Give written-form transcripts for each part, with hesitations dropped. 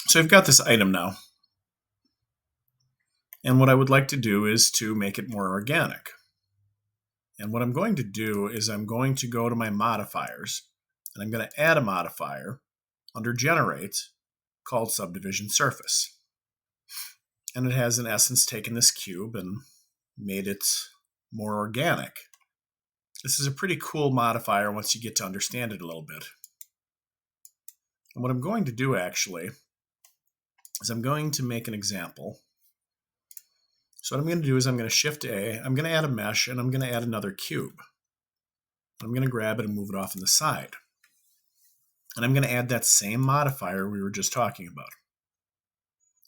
So I've got this item now. And what I would like to do is to make it more organic. And what I'm going to do is I'm going to go to my modifiers, and I'm going to add a modifier under Generate called Subdivision Surface. And it has, in essence, taken this cube and made it more organic. This is a pretty cool modifier once you get to understand it a little bit. And what I'm going to do, actually, is I'm going to make an example. So what I'm going to do is I'm going to Shift A, I'm going to add a mesh, and I'm going to add another cube. I'm going to grab it and move it off on the side. And I'm going to add that same modifier we were just talking about.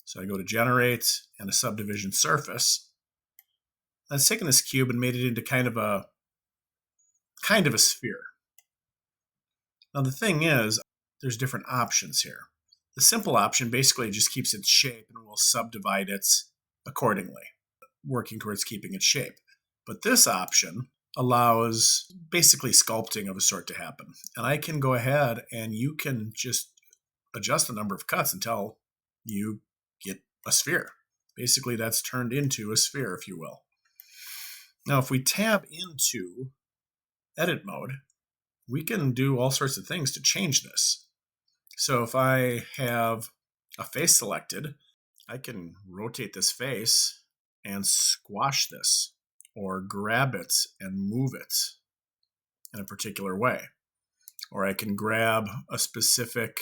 So I go to Generate and a Subdivision Surface. I've taken this cube and made it into kind of a sphere. Now the thing is, there's different options here. The simple option basically just keeps its shape and will subdivide it accordingly, working towards keeping its shape. But this option allows basically sculpting of a sort to happen. And I can go ahead and you can just adjust the number of cuts until you get a sphere. Basically, that's turned into a sphere, if you will. Now, if we tab into edit mode, we can do all sorts of things to change this. So if I have a face selected, I can rotate this face and squash this, or grab it and move it in a particular way. Or I can grab a specific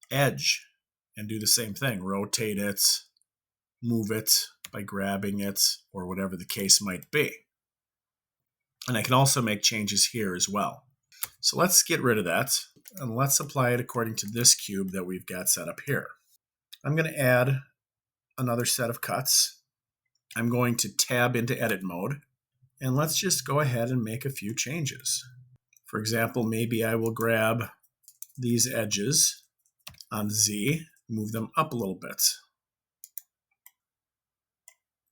edge and do the same thing, rotate it, move it by grabbing it, or whatever the case might be. And I can also make changes here as well. So let's get rid of that, and let's apply it according to this cube that we've got set up here. I'm going to add another set of cuts. I'm going to tab into edit mode, and let's just go ahead and make a few changes. For example, maybe I will grab these edges on Z, move them up a little bit.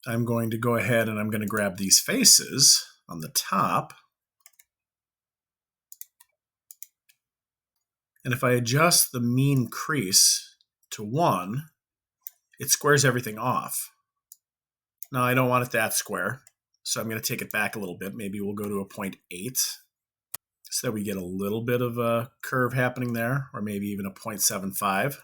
I'm going to go ahead and I'm going to grab these faces on the top. And if I adjust the mean crease to 1, it squares everything off. Now I don't want it that square, so I'm going to take it back a little bit. Maybe we'll go to a 0.8 so that we get a little bit of a curve happening there, or maybe even a 0.75.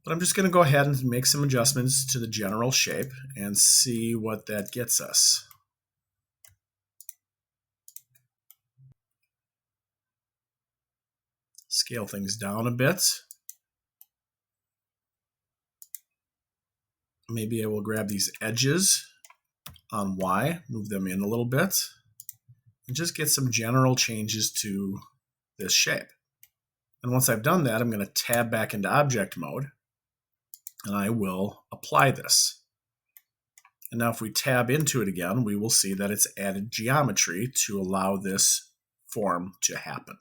But I'm just going to go ahead and make some adjustments to the general shape and see what that gets us. Scale things down a bit. Maybe I will grab these edges on Y, move them in a little bit, and just get some general changes to this shape. And once I've done that, I'm going to tab back into object mode, and I will apply this. And now if we tab into it again, we will see that it's added geometry to allow this form to happen.